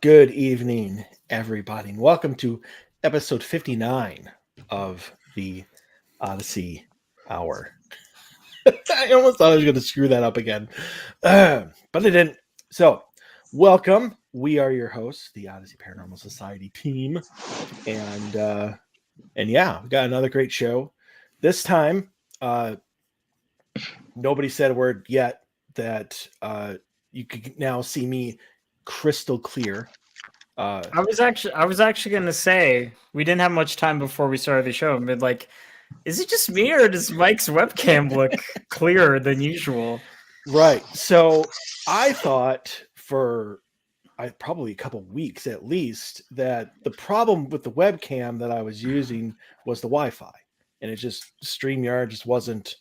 Good evening, everybody, and welcome to episode 59 of the Odyssey Hour. I almost thought I was going to screw that up again, but I didn't. So, welcome. We are your hosts, the Odyssey Paranormal Society team, and yeah, we got another great show. This time, nobody said a word yet that you could now see me crystal clear. I was actually gonna say we didn't have much time before we started the show. But like, is it just me or does Mike's webcam look clearer than usual? Right. So I thought for probably a couple weeks at least that the problem with the webcam that I was using was the Wi-Fi, and it just StreamYard just wasn't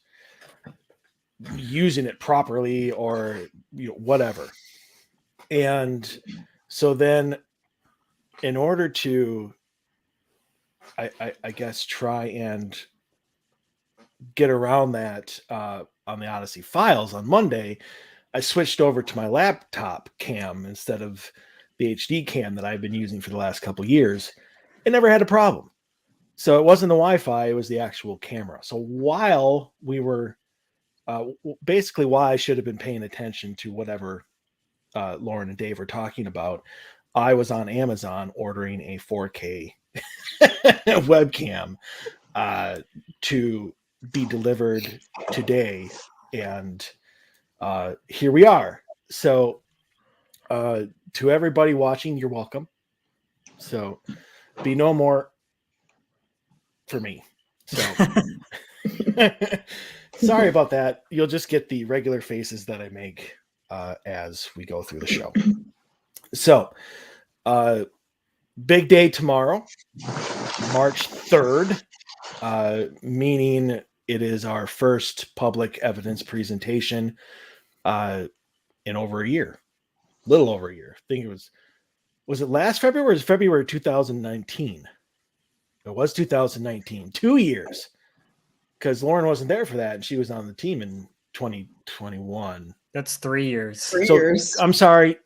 using it properly, or whatever. And so then, in order to, I guess, try and get around that on the Odyssey files on Monday, I switched over to my laptop cam instead of the HD cam that I've been using for the last couple years. It never had a problem. So it wasn't the Wi-Fi, it was the actual camera. So while we were basically why I should have been paying attention to whatever Lauren and Dave were talking about, I was on Amazon ordering a 4K webcam to be delivered today, and here we are. So to everybody watching, you're welcome. So be no more for me. So sorry about that. You'll just get the regular faces that I make as we go through the show. So big day tomorrow, March 3rd, meaning it is our first public evidence presentation in over a year, little over a year. I think it was it last February or was it February 2019? It was 2019, 2 years, because Lauren wasn't there for that and she was on the team in 2021. That's 3 years. 3 years. I'm sorry.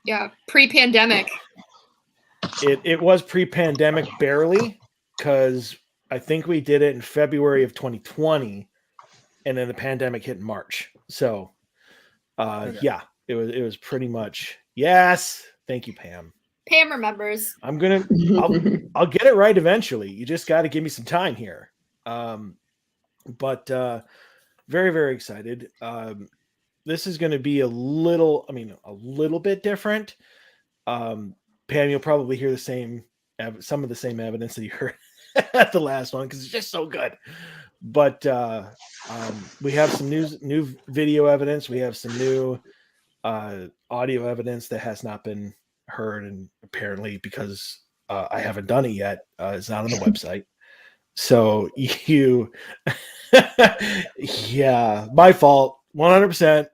Yeah, pre-pandemic. It was pre-pandemic barely, because I think we did it in February of 2020, and then the pandemic hit in March. So, okay. Yeah, it was pretty much yes. Thank you, Pam. Pam remembers. I'll get it right eventually. You just got to give me some time here. But very, very excited. This is going to be a little bit different. Pam, you'll probably hear some of the same evidence that you heard at the last one, because it's just so good. But we have some new video evidence. We have some new audio evidence that has not been heard, and apparently because I haven't done it yet, it's not on the website. So yeah, my fault, 100%.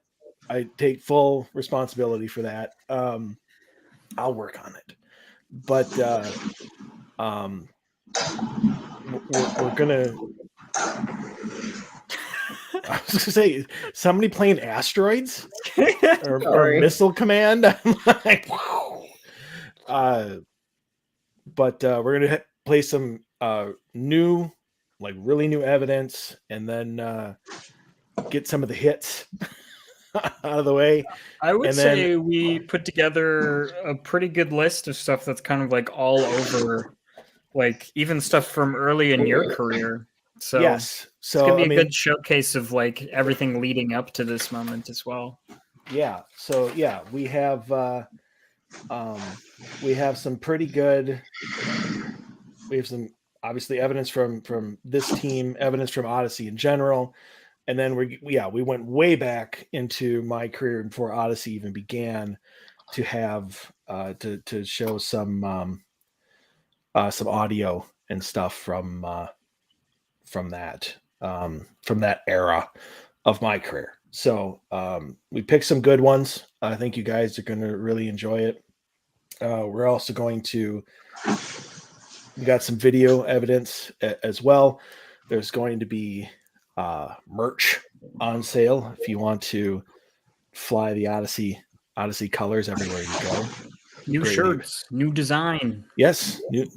I take full responsibility for that. I'll work on it, but we're gonna. I was gonna say, somebody playing Asteroids or Missile Command. I'm like, wow. But we're gonna play some new, really new evidence, and then get some of the hits out of the way. I would say we put together a pretty good list of stuff that's kind of all over, even stuff from early in your career. So yes, so it's gonna be a good showcase of everything leading up to this moment as well. Yeah. So yeah, we have some pretty good. We have some obviously evidence from this team, evidence from Odyssey in general, and then we went way back into my career before Odyssey even began to have to show some audio and stuff from that era of my career. So we picked some good ones. I think you guys are going to really enjoy it. We're also going to. We got some video evidence as well. There's going to be merch on sale if you want to fly the Odyssey colors everywhere you go. New great shirts, new design. Yes, it's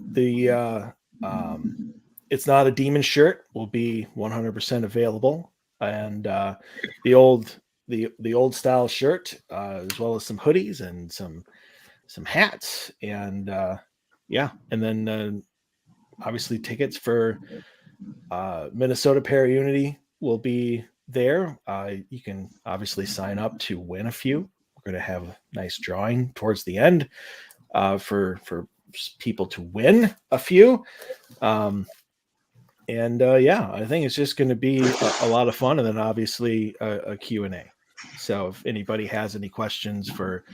not a demon shirt will be 100% available, and the old style shirt, as well as some hoodies and some hats, and and then obviously tickets for Minnesota Para-Unity will be there. You can obviously sign up to win a few. We're going to have a nice drawing towards the end for people to win a few. I think it's just going to be a lot of fun, and then obviously a Q&A. So if anybody has any questions for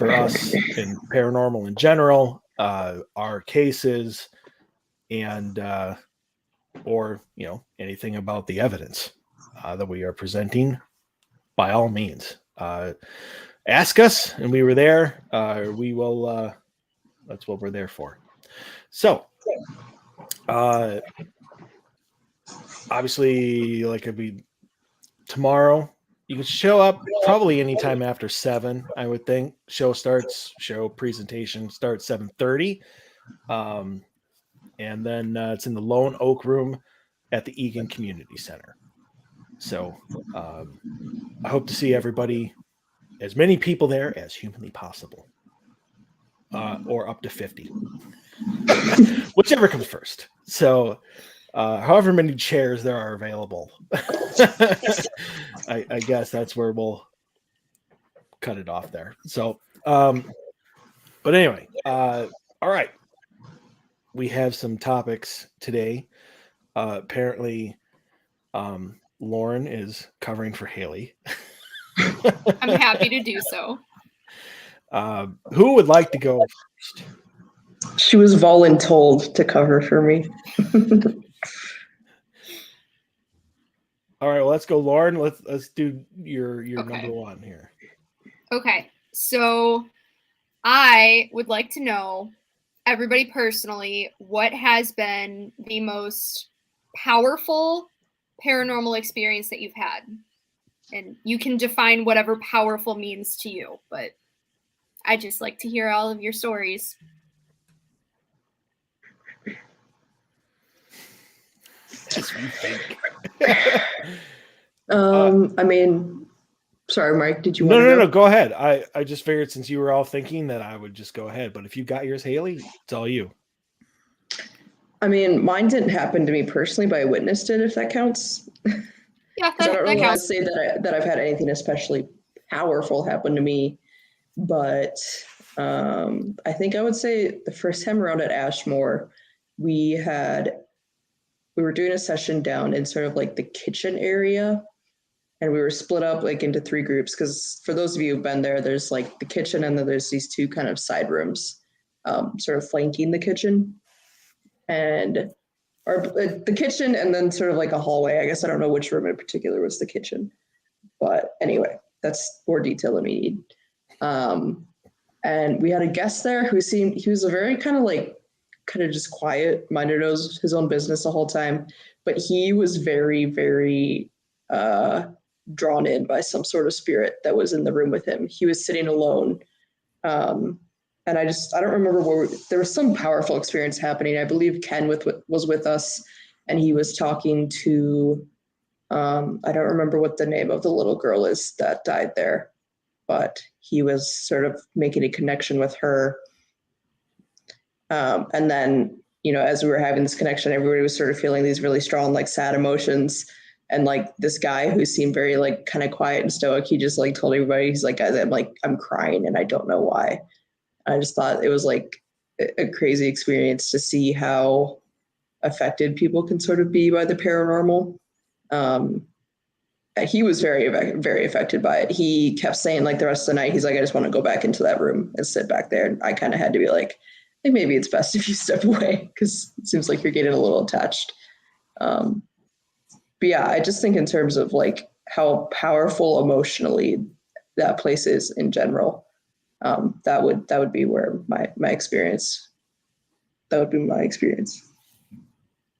us in paranormal in general, our cases, and or anything about the evidence that we are presenting, by all means, ask us. And we were there. We will. That's what we're there for. So, obviously, like it'd be tomorrow. You can show up probably anytime after 7, I would think. Show presentation starts 7:30. And then it's in the Lone Oak Room at the Egan Community Center. So I hope to see everybody, as many people there as humanly possible, or up to 50, whichever comes first. So however many chairs there are available, I guess that's where we'll cut it off there. So, but anyway, all right. We have some topics today. Apparently, Lauren is covering for Haley. I'm happy to do so. Who would like to go first? She was voluntold to cover for me. All right, well, let's go, Lauren. Let's do your Okay. number one here. Okay, so I would like to know, everybody personally, what has been the most powerful paranormal experience that you've had? And you can define whatever powerful means to you, but I just like to hear all of your stories. As we think. I mean, sorry, Mike, did you want No, go ahead. I just figured since you were all thinking that I would just go ahead. But if you got yours, Haley, it's all you. I mean, mine didn't happen to me personally, but I witnessed it, if that counts. Yeah, I don't that really want to counts. say that I've had anything especially powerful happen to me, but I think I would say the first time around at Ashmore, we were doing a session down in sort of like the kitchen area, and we were split up like into 3 groups, because for those of you who've been there, there's like the kitchen and then there's these 2 kind of side rooms sort of flanking the kitchen, or the kitchen and then sort of like a hallway. I guess I don't know which room in particular was the kitchen, but anyway, that's more detail than we need. And we had a guest there he was a very kind of just quiet, minded his own business the whole time, but he was very, very drawn in by some sort of spirit that was in the room with him. He was sitting alone. And I don't remember there was some powerful experience happening. I believe Ken was with us, and he was talking to, I don't remember what the name of the little girl is that died there, but he was sort of making a connection with her. And then, as we were having this connection, everybody was sort of feeling these really strong, like sad emotions. And like this guy who seemed very like kind of quiet and stoic, he just like told everybody, he's like, guys, I'm crying and I don't know why. I just thought it was like a crazy experience to see how affected people can sort of be by the paranormal. He was very, very affected by it. He kept saying like the rest of the night, he's like, I just want to go back into that room and sit back there. And I kind of had to be like, I think maybe it's best if you step away, because it seems like you're getting a little attached. But yeah, I just think in terms of like how powerful emotionally that place is in general, that would be where my experience. That would be my experience.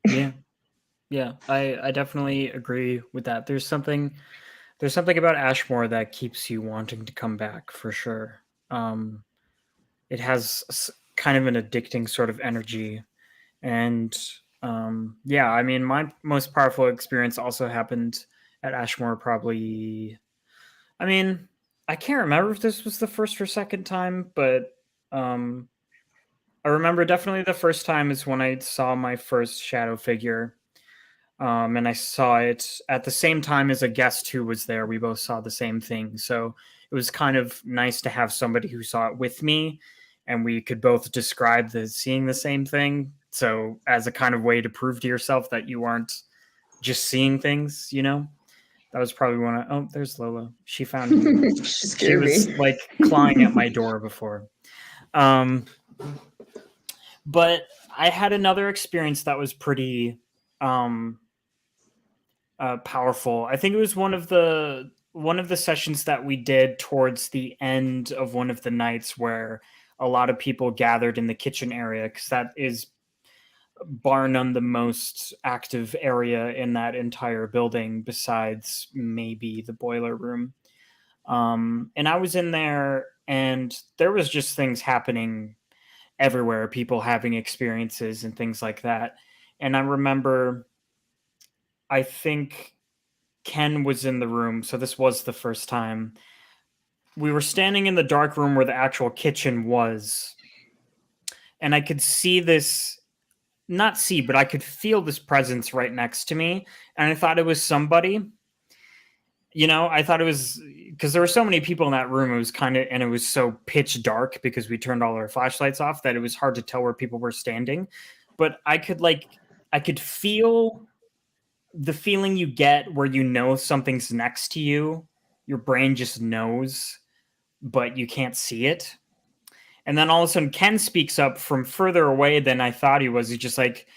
Yeah, I definitely agree with that. There's something about Ashmore that keeps you wanting to come back for sure. it has kind of an addicting sort of energy. And yeah, I mean, my most powerful experience also happened at Ashmore. Probably, I mean, I can't remember if this was the first or second time, but I remember definitely the first time is when I saw my first shadow figure. And I saw it at the same time as a guest who was there. We both saw the same thing. So it was kind of nice to have somebody who saw it with me, and we could both describe seeing the same thing. So as a kind of way to prove to yourself that you aren't just seeing things, you know? That was probably one of, oh, there's Lola. She found you. She She scared was me. like clawing at my door before. But I had another experience that was pretty powerful. I think it was one of the sessions that we did towards the end of one of the nights where a lot of people gathered in the kitchen area, because that is bar none the most active area in that entire building besides maybe the boiler room. And I was in there, and there was just things happening everywhere, people having experiences and things like that. And I remember, I think Ken was in the room, so this was the first time. We were standing in the dark room where the actual kitchen was, and I could see this, not see, but I could feel this presence right next to me, and I thought it was somebody. You know, I thought it was, because there were so many people in that room. It was kind of, and it was so pitch dark because we turned all our flashlights off that it was hard to tell where people were standing. But I could feel the feeling you get where you know something's next to you. Your brain just knows, but you can't see it. And then all of a sudden, Ken speaks up from further away than I thought he was. He's just like,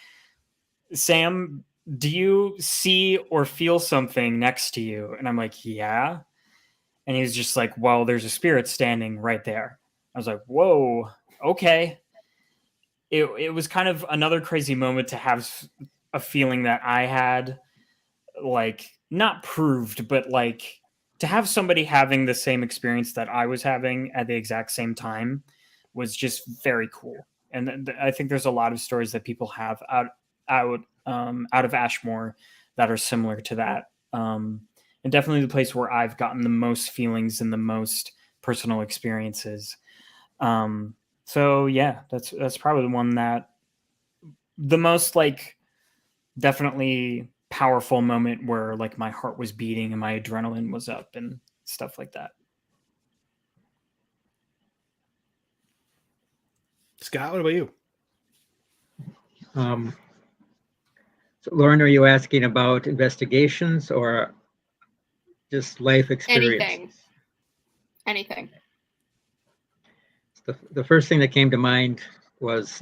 Sam, do you see or feel something next to you? And I'm like, yeah. And he's just like, well, there's a spirit standing right there. I was like, whoa, okay. It was kind of another crazy moment to have a feeling that I had, like, not proved, but like to have somebody having the same experience that I was having at the exact same time was just very cool. And I think there's a lot of stories that people have out of Ashmore that are similar to that. And definitely the place where I've gotten the most feelings and the most personal experiences. So yeah, that's probably the one that the most, like, definitely powerful moment where like my heart was beating and my adrenaline was up and stuff like that. Scott, what about you? So Lauren, are you asking about investigations or just life experience? Anything. The first thing that came to mind was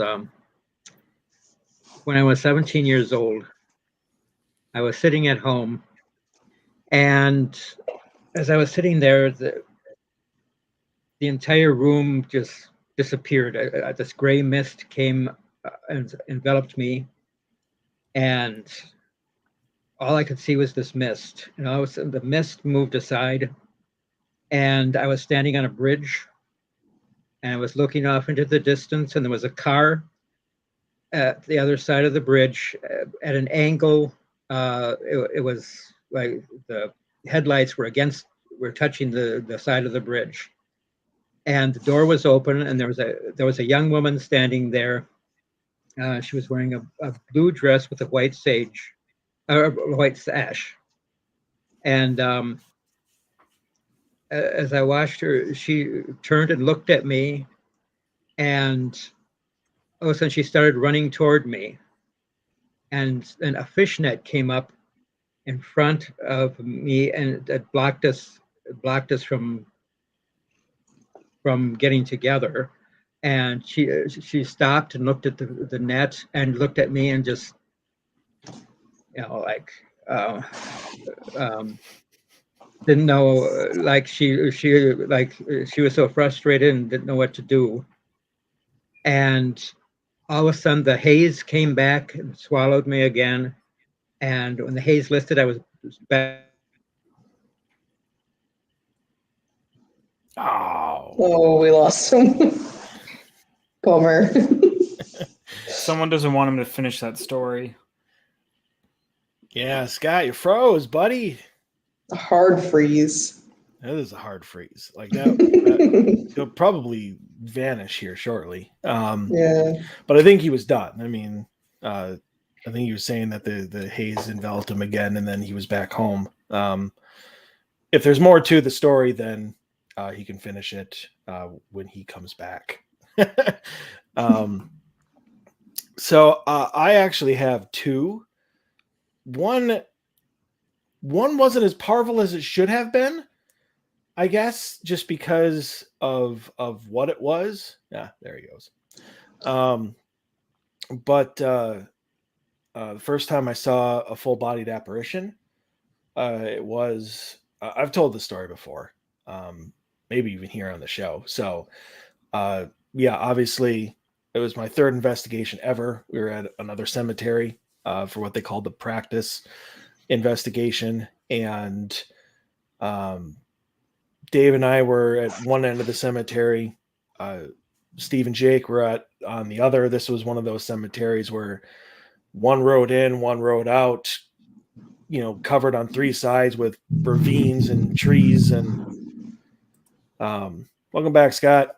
when I was 17 years old. I was sitting at home, and as I was sitting there, the entire room just disappeared. This gray mist came and enveloped me, and all I could see was this mist. And all of a sudden, the mist moved aside, and I was standing on a bridge, and I was looking off into the distance, and there was a car at the other side of the bridge at an angle. It was like the headlights were touching the side of the bridge, and the door was open, and there was a young woman standing there. She was wearing a blue dress with a white white sash, and as I watched her, she turned and looked at me, and all of a sudden she started running toward me, and then a fishnet came up in front of me, and it blocked us from getting together. And she stopped and looked at the net and looked at me and just, like didn't know, like she was so frustrated and didn't know what to do. And all of a sudden the haze came back and swallowed me again. And when the haze lifted, I was back. Oh, Oh, we lost him. Bummer. Someone doesn't want him to finish that story. Yeah, Scott, you froze, buddy. A hard freeze. That is a hard freeze. Like that he'll probably vanish here shortly. Yeah. But I think he was done. I mean, I think he was saying that the haze enveloped him again, and then he was back home. If there's more to the story, then he can finish it when he comes back. So I actually have two. One wasn't as powerful as it should have been, I guess, just because of what it was. Yeah, there he goes. But the first time I saw a full-bodied apparition, it was I've told the story before, maybe even here on the show. So, yeah, obviously, it was my third investigation ever. We were at another cemetery for what they called the practice investigation, and Dave and I were at one end of the cemetery. Steve and Jake were on the other. This was one of those cemeteries where one road in, one road out, covered on three sides with ravines and trees. And welcome back, Scott.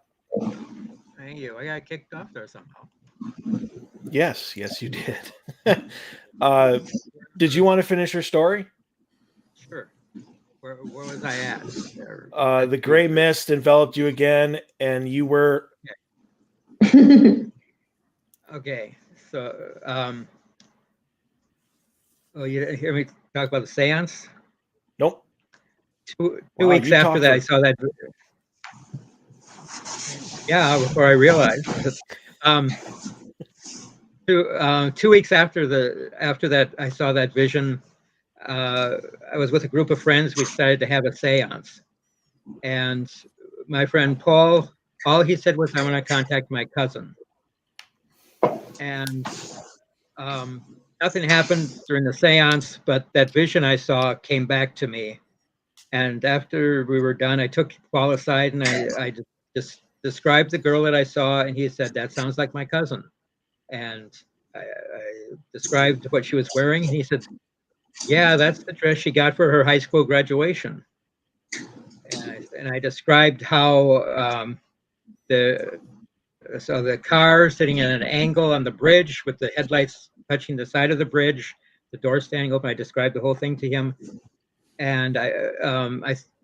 Thank you. I got kicked off there somehow. Yes, you did. Did you want to finish your story? Sure. Where was I at? The gray mist enveloped you again, and you were... Okay. So, you didn't hear me talk about the seance? Nope. Two Wow, weeks you after talked that, I for- saw that. Yeah, before I realized. 2 weeks after that, I saw that vision. I was with a group of friends. We decided to have a seance, and my friend Paul, all he said was, "I want to contact my cousin." And nothing happened during the seance, but that vision I saw came back to me. And after we were done, I took Paul aside and I just described the girl that I saw, and he said, "That sounds like my cousin." And I described what she was wearing, and he said, "Yeah, that's the dress she got for her high school graduation." And I described how the car sitting at an angle on the bridge with the headlights touching the side of the bridge, the door standing open. I described the whole thing to him, and I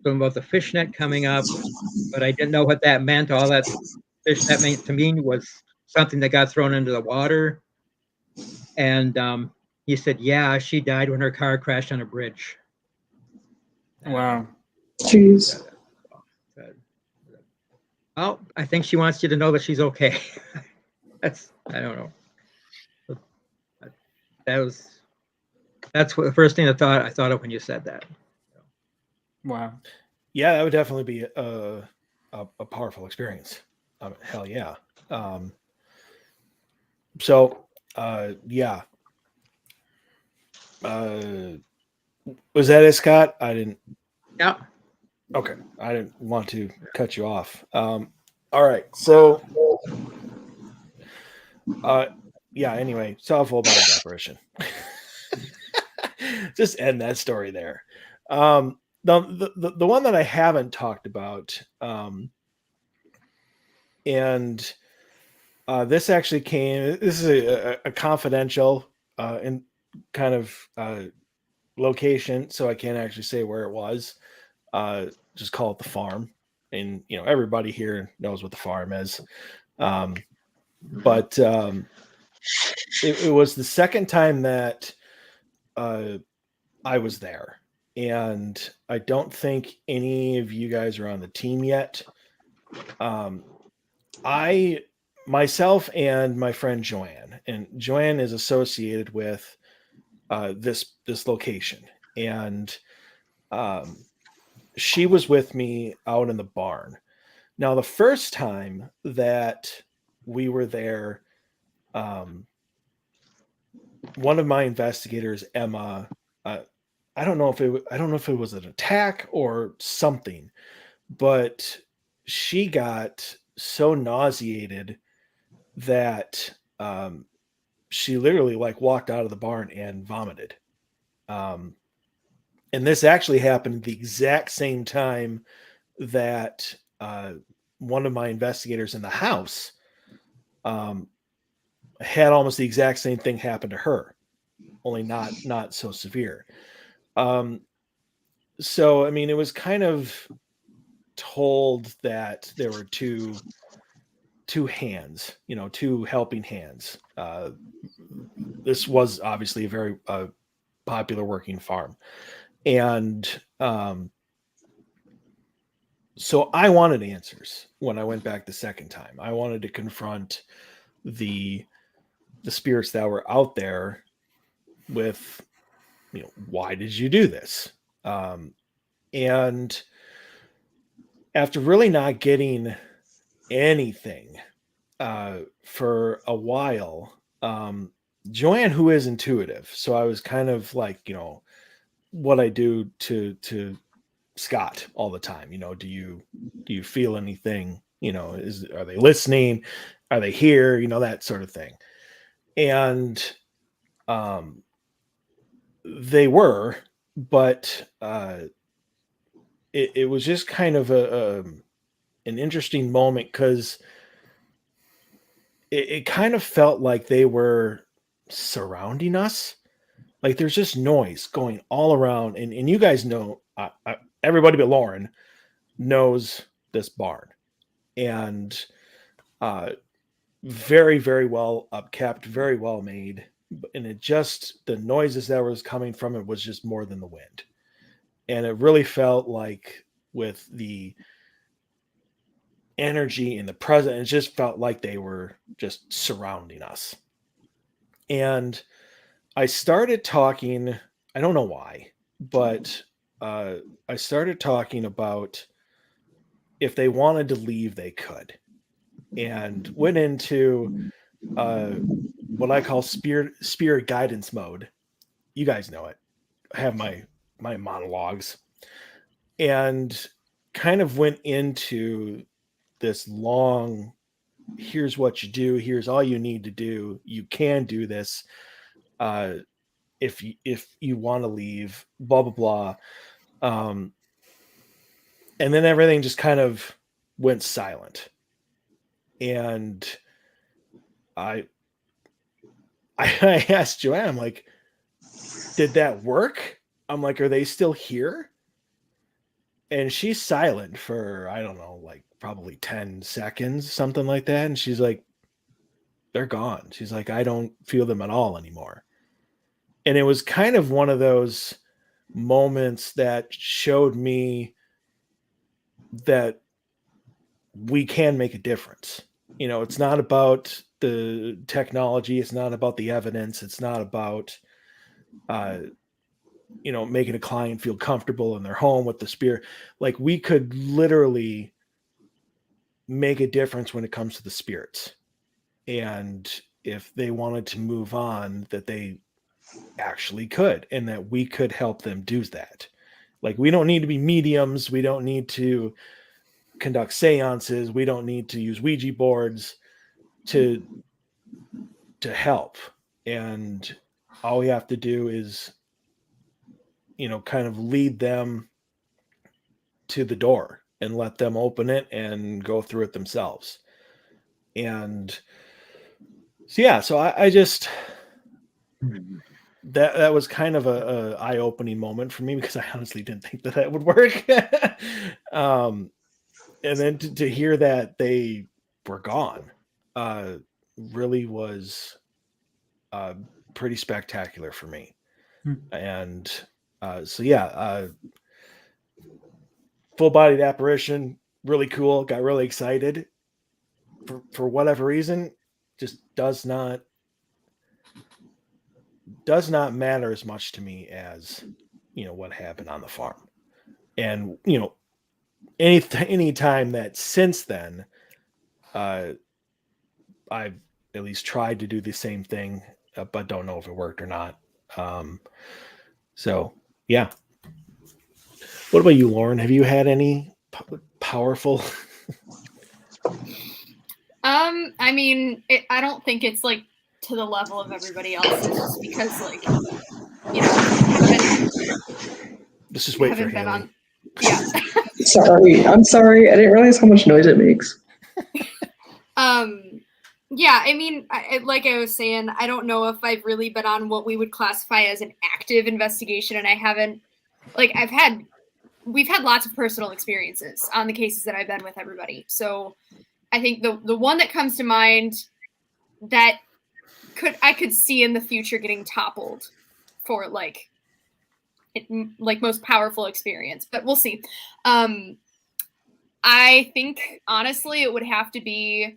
told him about the fishnet coming up, but I didn't know what that meant. All that fishnet meant to me was something that got thrown into the water. And he said, "Yeah, she died when her car crashed on a bridge." Wow. Jeez. Oh, I think she wants you to know that she's okay. I don't know. That's what the first thing I thought of when you said that. Wow. Yeah, that would definitely be a powerful experience. Hell yeah. Yeah. Was that it, Scott? I didn't. Yeah. Okay. I didn't want to cut you off. All right. So, yeah, anyway, saw a full body apparition. Just end that story there. The one that I haven't talked about, and this actually this is a confidential and kind of location, so I can't actually say where it was. Just call it the farm, and everybody here knows what the farm is. But it was the second time that I was there, and I don't think any of you guys are on the team yet. Myself and my friend Joanne, and Joanne is associated with this location, and she was with me out in the barn. Now, the first time that we were there, one of my investigators, Emma, I don't know if it was an attack or something, but she got so nauseated that she literally like walked out of the barn and vomited. And this actually happened at the exact same time that one of my investigators in the house had almost the exact same thing happen to her, only not so severe. So, I mean, it was kind of told that there were two hands, two helping hands. This was obviously a very popular working farm. And so I wanted answers when I went back the second time. I wanted to confront the spirits that were out there with, why did you do this? And after really not getting anything for a while, Joanne, who is intuitive, so I was kind of like, what I do to Scott all the time, do you feel anything? Are they listening? Are they here? That sort of thing. And they were, but it was just kind of an interesting moment, because it kind of felt like they were surrounding us. Like there's just noise going all around. And you guys know, everybody but Lauren knows this barn. And very, very well upkept, very well made. And the noises that was coming from it was just more than the wind. And it really felt like, with the energy and the present, it just felt like they were just surrounding us. And I started talking, I don't know why, but I started talking about if they wanted to leave, they could. And went into what I call spirit guidance mode. You guys know it. I have my monologues, and kind of went into this long, here's what you do, here's all you need to do, you can do this, if you want to leave, blah blah blah. And then everything just kind of went silent. And I asked Joanne, I'm like, did that work? I'm like, are they still here? And she's silent for, I don't know, like probably 10 seconds, something like that. And she's like, they're gone. She's like, I don't feel them at all anymore. And it was kind of one of those moments that showed me that we can make a difference. It's not about the technology. It's not about the evidence. It's not about, making a client feel comfortable in their home with the spirit. Like, we could literally make a difference when it comes to the spirits. And if they wanted to move on, that they actually could, and that we could help them do that. Like, we don't need to be mediums. We don't need to conduct seances. We don't need to use Ouija boards to help. And all we have to do is, kind of lead them to the door and let them open it and go through it themselves. And so, yeah, so I just, that was kind of a eye-opening moment for me, because I honestly didn't think that would work. And then to hear that they were gone really was pretty spectacular for me. And so, yeah, full-bodied apparition, really cool. Got really excited. For whatever reason, just does not matter as much to me as, what happened on the farm. And, any time that since then, I've at least tried to do the same thing, but don't know if it worked or not. So, yeah. What about you, Lauren? Have you had any powerful? I mean, I don't think it's like to the level of everybody else's, just because, like, you know, Let's just wait for haven't been Haley. on. Yeah. Sorry, I'm sorry. I didn't realize how much noise it makes. Yeah, I mean, like I was saying, I don't know if I've really been on what we would classify as an active investigation, and I haven't, like, we've had lots of personal experiences on the cases that I've been with everybody. So I think the one that comes to mind that I could see in the future getting toppled for like most powerful experience, but we'll see. I think honestly it would have to be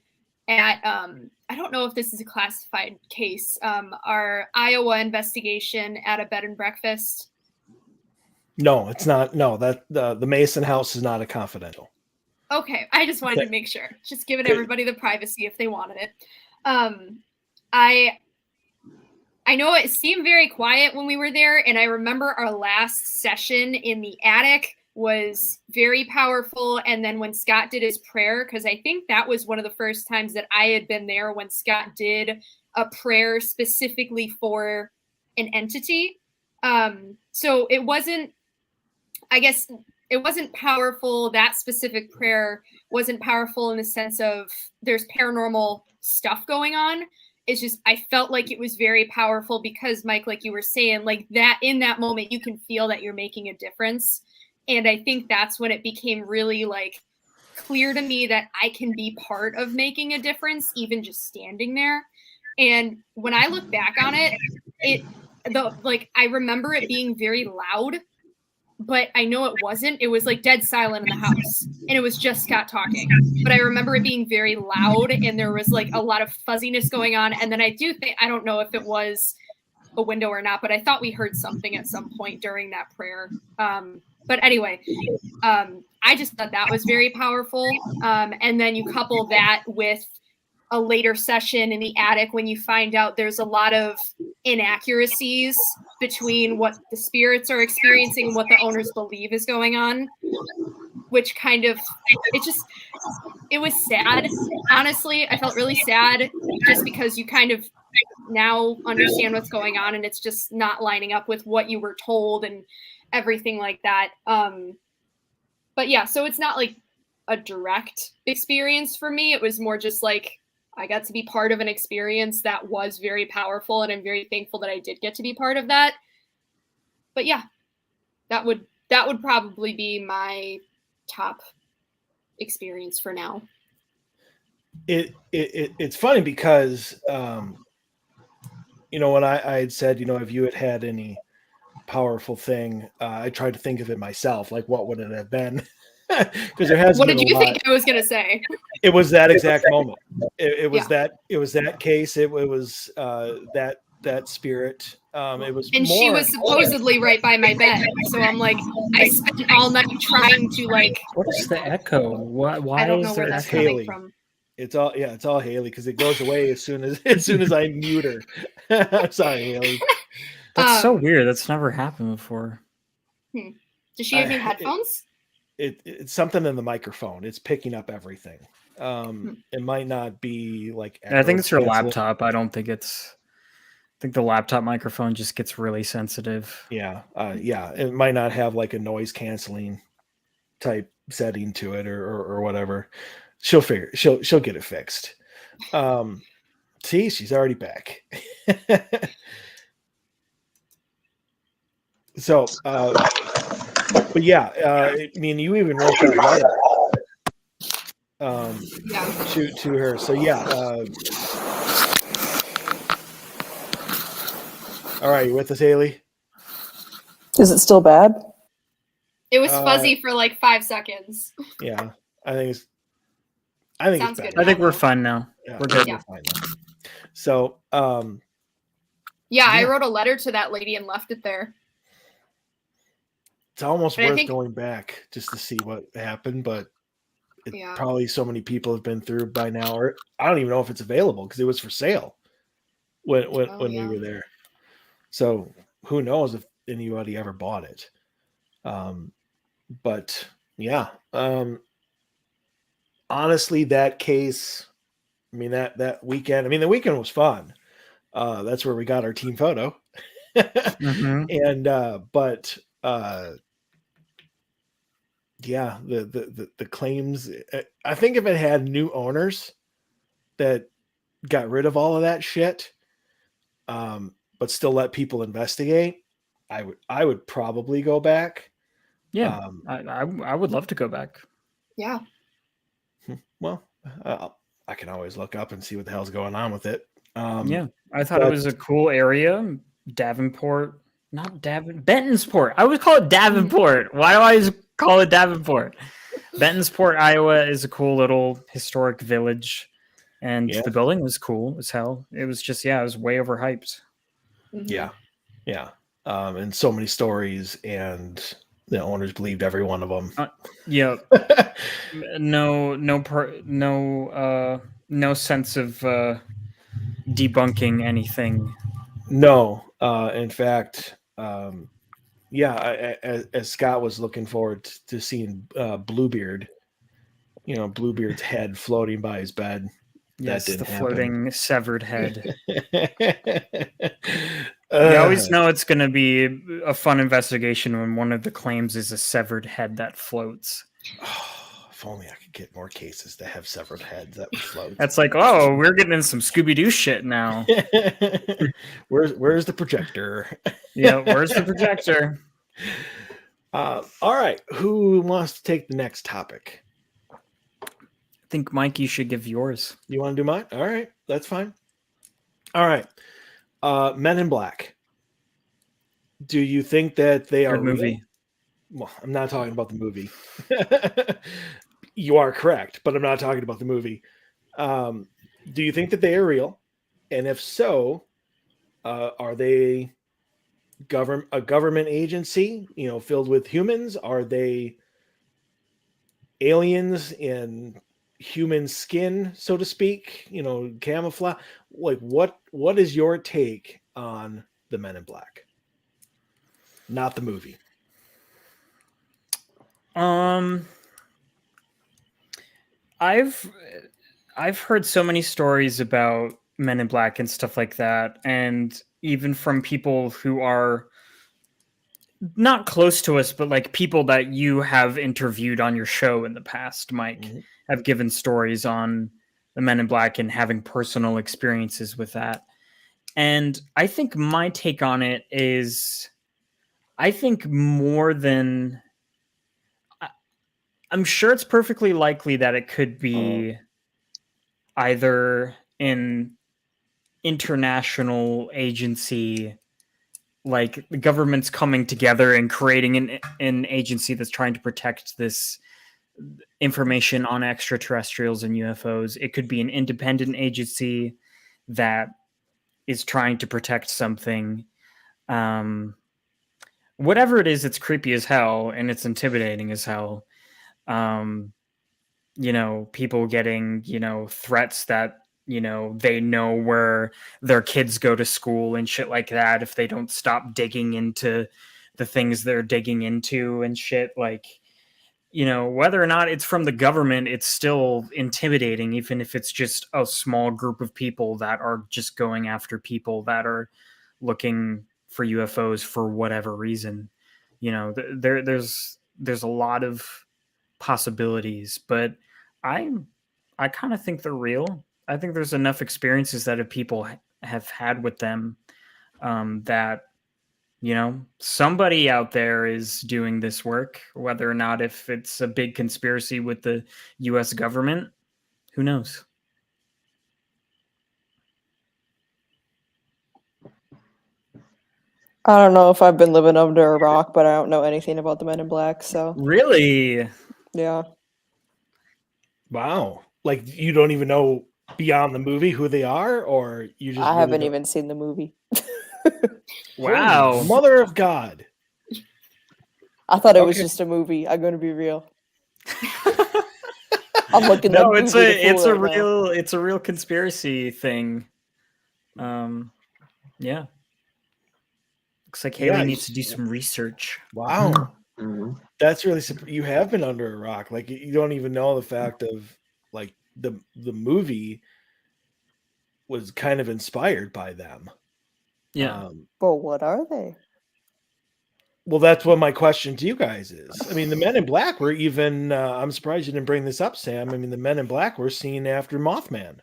at I don't know if this is a classified case. Our Iowa investigation at a bed and breakfast. No, it's not. No, that the Mason house is not a confidential. Okay, I just wanted to make sure. Just giving everybody the privacy if they wanted it. I know it seemed very quiet when we were there, and I remember our last session in the attic was very powerful. And then when Scott did his prayer, because I think that was one of the first times that I had been there when Scott did a prayer specifically for an entity. So it wasn't, I guess, it wasn't powerful. That specific prayer wasn't powerful in the sense of there's paranormal stuff going on. It's just, I felt like it was very powerful because, Mike, like you were saying, like that in that moment, you can feel that you're making a difference. And I think that's when it became really like clear to me that I can be part of making a difference, even just standing there. And when I look back on it, I remember it being very loud, but I know it wasn't. It was like dead silent in the house, and it was just Scott talking. But I remember it being very loud, and there was like a lot of fuzziness going on. And then I don't know if it was a window or not, but I thought we heard something at some point during that prayer. But anyway, I just thought that was very powerful. And then you couple that with a later session in the attic when you find out there's a lot of inaccuracies between what the spirits are experiencing and what the owners believe is going on, which kind of, it was sad. Honestly, I felt really sad just because you kind of now understand what's going on and it's just not lining up with what you were told and everything like that. But yeah, so it's not like a direct experience for me. It was more just like I got to be part of an experience that was very powerful, and I'm very thankful that I did get to be part of that. But yeah, that would probably be my top experience for now. It's funny because when I had said, if you had any powerful thing, I tried to think of it myself, like what would it have been? Because there has what been did you a lot. think I was gonna say? It was that exact moment. It was Yeah. that case. It was that spirit. It was and more, she was supposedly right by my bed, so I'm like, I spent all night trying to like. What is the echo? Why I don't know is where there that's echo? coming Haley. from. It's all Haley, because it goes away as soon as I mute her. I'm sorry, Haley. That's so weird. That's never happened before. Does she have new headphones? It's something in the microphone. It's picking up everything. It might not be like. I think it's your canceling. laptop. I think the laptop microphone just gets really sensitive. Yeah. It might not have like a noise canceling type setting to it or whatever. She'll get it fixed. See, she's already back. So, but yeah, I mean, you even wrote that letter to her. So yeah. All right, you with us, Haley? Is it still bad? It was fuzzy for like 5 seconds. Yeah, I think it's Sounds better. good. I think we're fine now. Yeah, We're good. Yeah. We're fine now. So, I wrote a letter to that lady and left it there. it's almost And I worth think- going back just to see what happened, but probably so many people have been through by now, or I don't even know if it's available because it was for sale when we were there. So who knows if anybody ever bought it. But yeah, honestly, that case I mean, that weekend. I mean, the weekend was fun. That's where we got our team photo. Mhm. And but yeah, the claims. I think if it had new owners that got rid of all of that shit, but still let people investigate, I would probably go back. Yeah, Um, I would love to go back. Yeah. well, I can always look up and see what the hell's going on with it. Yeah, I thought it but- was a cool area. Davenport, not Bentonsport. I would call it Davenport. Why do I always call it Davenport? Bentonsport, Iowa is a cool little historic village, and Yeah. the building was cool as hell. It was just, yeah, it was way overhyped. Mhm. Yeah. And so many stories, and the owners believed every one of them. Yeah, no sense of debunking anything. No, in fact, yeah, as Scott was looking forward to seeing Bluebeard, Bluebeard's head floating by his bed. Yes, didn't the happen. floating severed head. You Uh, always know it's going to be a fun investigation when one of the claims is a severed head that floats. if only I could get more cases that have severed heads that would float. That's like, oh, we're getting in some Scooby-Doo shit now. Where's the projector? Yeah, where's the projector? All right, who wants to take the next topic? I think, Mike, you should give yours. You want to do mine? All right, that's fine. All right, Men in Black. Do you think that they are Good movie. real? Well, I'm not talking about the movie. You are correct, but I'm not talking about the movie. Do you think that they are real? And if so, are they a government agency, filled with humans? Are they aliens in human skin, so to speak? Camouflage. Like, what is your take on the Men in Black? Not the movie. I've heard so many stories about Men in Black and stuff like that, and even from people who are not close to us, but like people that you have interviewed on your show in the past, Mike, have given stories on the Men in Black and having personal experiences with that. And I think my take on it is, I think more than, I'm sure it's perfectly likely that it could be either an international agency, like the government's coming together and creating an agency that's trying to protect this information on extraterrestrials and UFOs. It could be an independent agency that is trying to protect something. Whatever it is, it's creepy as hell and it's intimidating as hell. People getting, threats that, they know where their kids go to school and shit like that if they don't stop digging into the things they're digging into and shit. Like, whether or not it's from the government, it's still intimidating, even if it's just a small group of people that are just going after people that are looking for UFOs for whatever reason. There's a lot of possibilities, but I kind of think they're real. I think there's enough experiences that people have had with them that somebody out there is doing this work. Whether or not if it's a big conspiracy with the U.S. government, who knows? I don't know if I've been living under a rock, but I don't know anything about the Men in Black. So Really? yeah, Wow. Like, you don't even know beyond the movie who they are, or you just I really haven't don't- even seen the movie. Wow. Holy Mother of God. I thought it was Okay. just a movie. I'm going to be real. I'm looking. No, up it's Google the a fool right now. it's a real conspiracy thing. Yeah. Looks like Haley Yeah, needs to do some research. Wow. Mhm. That's really you have been under a rock. Like, you don't even know the fact of, like, the movie was kind of inspired by them. Yeah. Well, what are they? Well, that's what my question to you guys is. I mean, the Men in Black were even. I'm surprised you didn't bring this up, Sam. I mean, the Men in Black were seen after Mothman.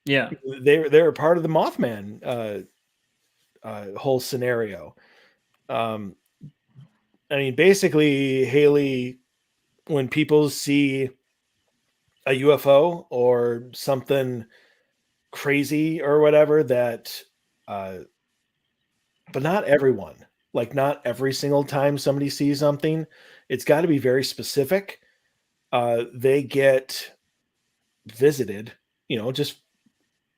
Yeah. They were part of the Mothman whole scenario. I mean, basically, Haley, when people see a UFO or something crazy or whatever, that, but not everyone. Like, not every single time somebody sees something, it's got to be very specific. They get visited, just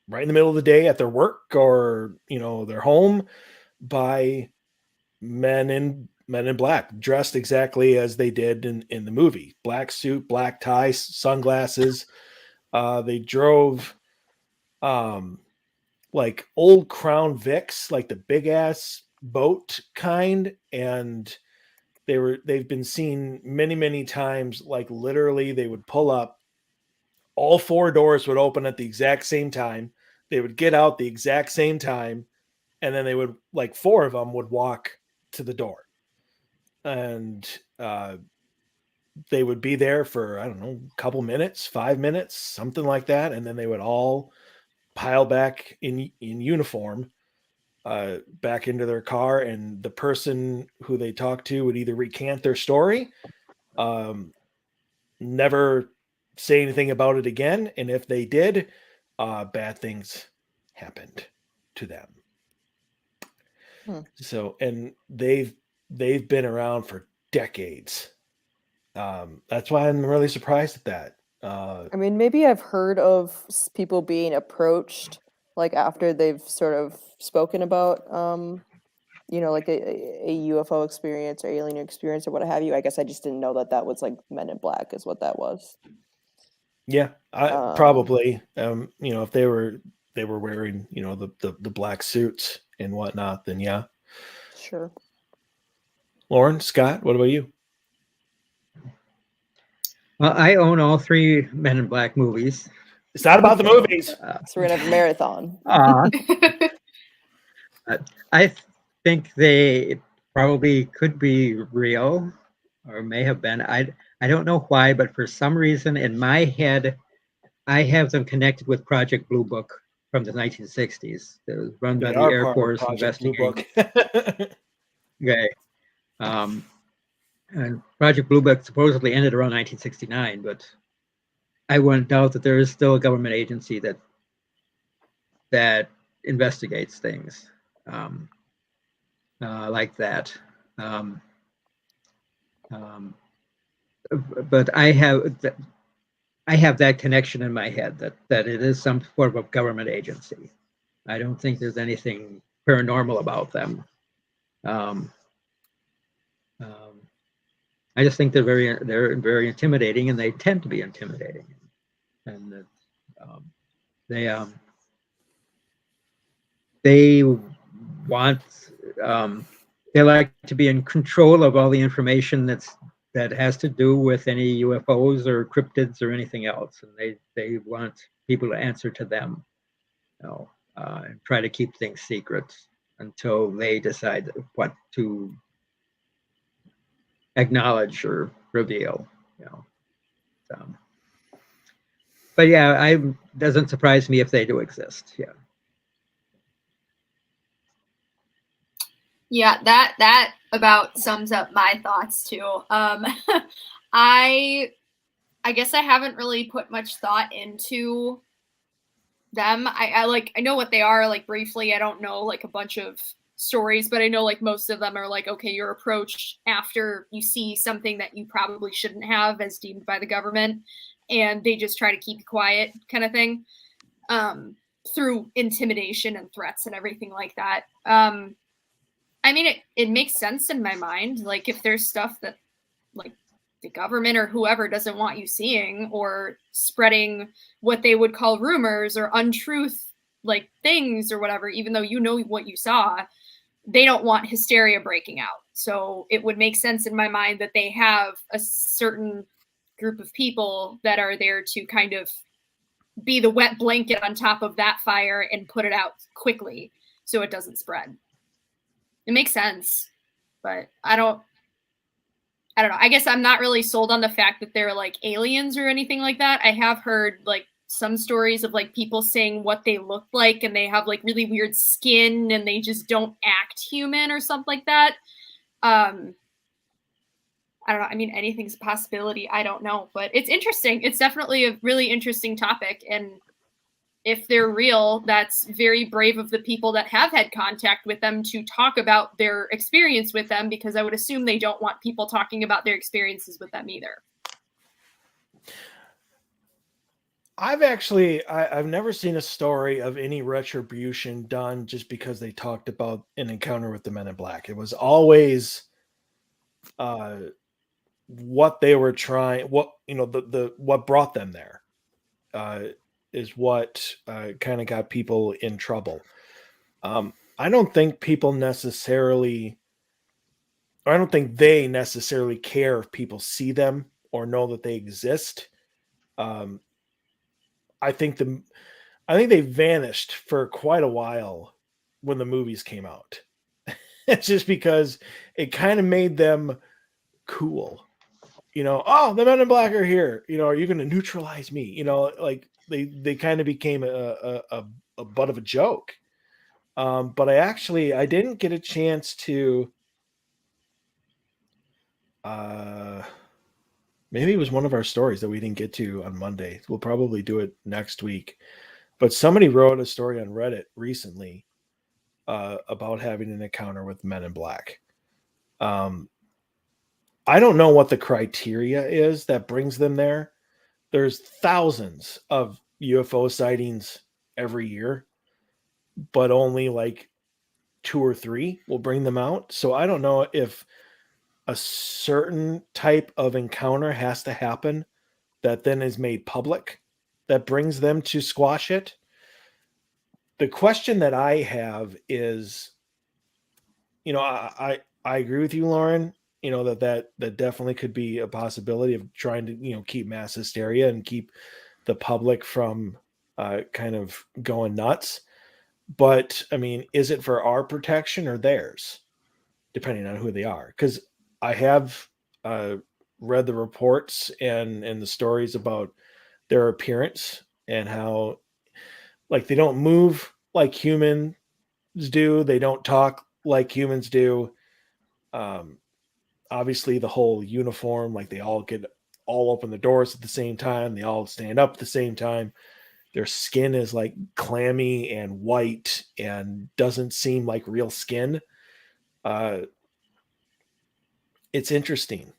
right in the middle of the day at their work or their home by men in black, dressed exactly as they did in the movie. Black suit, black tie, sunglasses. They drove like old Crown Vics, like the big ass boat kind, and they've been seen many times. Like, literally, they would pull up, all four doors would open at the exact same time. They would get out the exact same time, and then they would, like, four of them would walk to the door, and they would be there for, I don't know, a couple minutes, 5 minutes, something like that, and then they would all pile back in uniform back into their car, and the person who they talked to would either recant their story, never say anything about it again, and if they did, bad things happened to them. So, and they've been around for decades. That's why I'm really surprised at that. I mean, maybe I've heard of people being approached like after they've sort of spoken about, like a UFO experience or alien experience or what have you. I guess I just didn't know that was like Men in Black is what that was. Yeah, probably. If they were wearing, the black suits and whatnot, then yeah. Sure. Lauren, Scott, what about you? Well, I own all three Men in Black movies. It's not about the movies. So we're gonna have a marathon. I think they probably could be real, or may have been. I don't know why, but for some reason in my head, I have them connected with Project Blue Book from the 1960s. It was run by the Air Force investigating. Okay. And Project Blue Book supposedly ended around 1969, but I wouldn't doubt that there is still a government agency that investigates things like that. But I have that connection in my head that it is some form of government agency. I don't think there's anything paranormal about them. I just think they're very intimidating, and they tend to be intimidating, and they want they like to be in control of all the information that has to do with any UFOs or cryptids or anything else, and they want people to answer to them, and try to keep things secret until they decide what to acknowledge or reveal. But yeah, it doesn't surprise me if they do exist. Yeah. Yeah, that about sums up my thoughts too. I guess I haven't really put much thought into them. I know what they are, like, briefly. I don't know like a bunch of stories, but I know like most of them are like, okay, you're approached after you see something that you probably shouldn't have as deemed by the government, and they just try to keep you quiet, kind of thing, through intimidation and threats and everything like that. I mean, it makes sense in my mind. Like, if there's stuff that like the government or whoever doesn't want you seeing, or spreading what they would call rumors or untruth, like, things or whatever, even though you know what you saw, they don't want hysteria breaking out. So it would make sense in my mind that they have a certain group of people that are there to kind of be the wet blanket on top of that fire and put it out quickly so it doesn't spread. It makes sense, but I don't know. I guess I'm not really sold on the fact that they're like aliens or anything like that. I have heard like some stories of like people saying what they look like and they have like really weird skin and they just don't act human or something like that. I don't know. I mean, anything's a possibility. I don't know, but it's interesting. It's definitely a really interesting topic. And if they're real, that's very brave of the people that have had contact with them to talk about their experience with them, because I would assume they don't want people talking about their experiences with them either. I've never seen a story of any retribution done just because they talked about an encounter with the Men in Black. It was always what they were trying, what, you know, the what brought them there is what kind of got people in trouble. I don't think people necessarily, or I don't think they necessarily care if people see them or know that they exist. I think they vanished for quite a while when the movies came out. It's just because it kind of made them cool. You know, oh, the Men in Black are here. You know, are you going to neutralize me? You know, like they kind of became a butt of a joke. But I didn't get a chance to. Maybe it was one of our stories that we didn't get to on Monday. We'll probably do it next week. But somebody wrote a story on Reddit recently about having an encounter with Men in Black. I don't know what the criteria is that brings them there. There's thousands of UFO sightings every year, but only like 2 or 3 will bring them out. So I don't know if a certain type of encounter has to happen that then is made public that brings them to squash it. The question that I have is, you know, I agree with you, Lauren, you know, that definitely could be a possibility of trying to, you know, keep mass hysteria and keep the public from kind of going nuts. But I mean, is it for our protection or theirs, depending on who they are? Because I have read the reports and the stories about their appearance and how, like, they don't move like humans do. They don't talk like humans do. Obviously, the whole uniform, like they all open the doors at the same time. They all stand up at the same time. Their skin is like clammy and white and doesn't seem like real skin. It's interesting.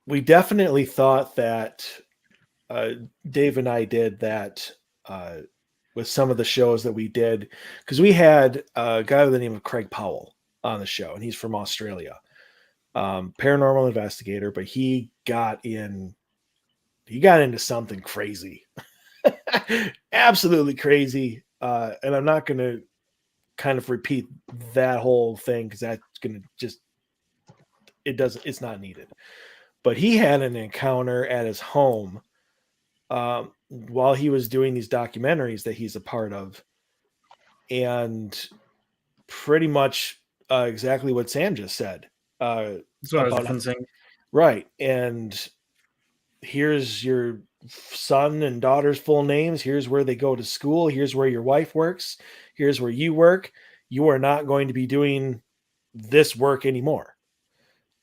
We definitely thought that Dave and I did that with some of the shows that we did, because we had a guy by the name of Craig Powell on the show, and he's from Australia, paranormal investigator, but he got into something crazy, absolutely crazy. And I'm not going to kind of repeat that whole thing because that's going to just, it's not needed. But he had an encounter at his home while he was doing these documentaries that he's a part of, and pretty much exactly what Sam just said. That's what I was referencing. Right. And here's your son and daughter's full names. Here's where they go to school. Here's where your wife works. Here's where you work. You are not going to be doing this work anymore.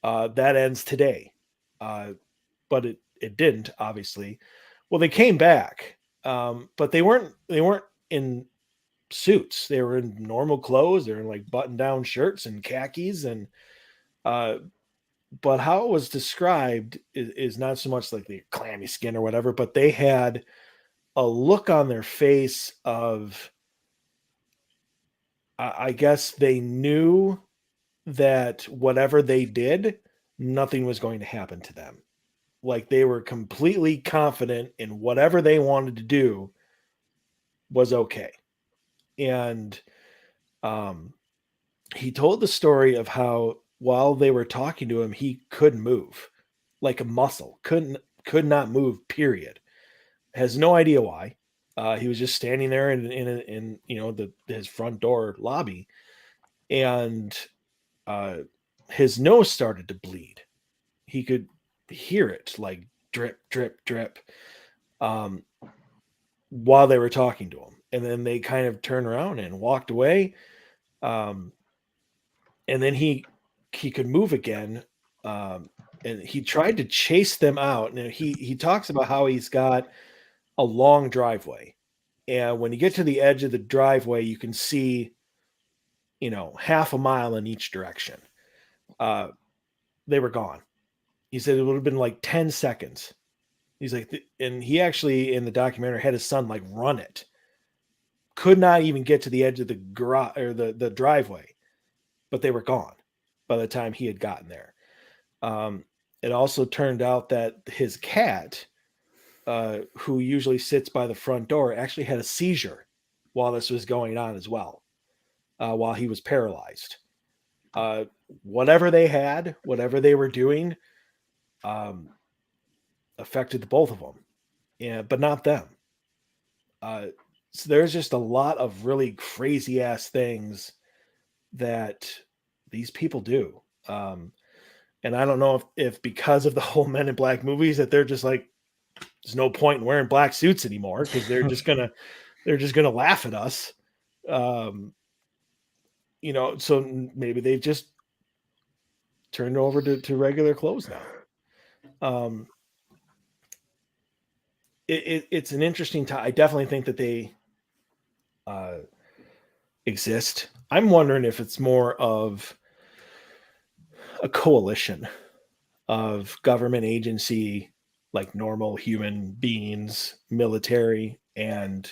That ends today. But it didn't, obviously. Well, they came back, but they weren't in suits. They were in normal clothes. They were in like button-down shirts and khakis, and but how it was described is not so much like the clammy skin or whatever, but they had a look on their face of, I guess they knew that whatever they did, nothing was going to happen to them. Like they were completely confident in whatever they wanted to do was okay. And he told the story of how while they were talking to him, he couldn't move, like a muscle, could not move, period. has no idea why. He was just standing there in his front door lobby, and his nose started to bleed. He could hear it like drip, drip, drip, while they were talking to him. And then they kind of turned around and walked away. And then he could move again. And he tried to chase them out. And he talks about how he's got a long driveway. And when you get to the edge of the driveway, you can see, half a mile in each direction. They were gone. He said it would have been like 10 seconds. He's like, and he actually in the documentary had his son like run it. Could not even get to the edge of the garage or the driveway, but they were gone by the time he had gotten there. It also turned out that his cat, who usually sits by the front door, actually had a seizure while this was going on as well, while he was paralyzed. Whatever they had, whatever they were doing, affected the both of them, but not them. So there's just a lot of really crazy ass things that these people do. And I don't know if because of the whole Men in Black movies that they're just like, there's no point in wearing black suits anymore because they're just gonna laugh at us. So maybe they've just turned over to regular clothes now. It's an interesting time. I definitely think that they exist. I'm wondering if it's more of a coalition of government agency, like normal human beings, military, and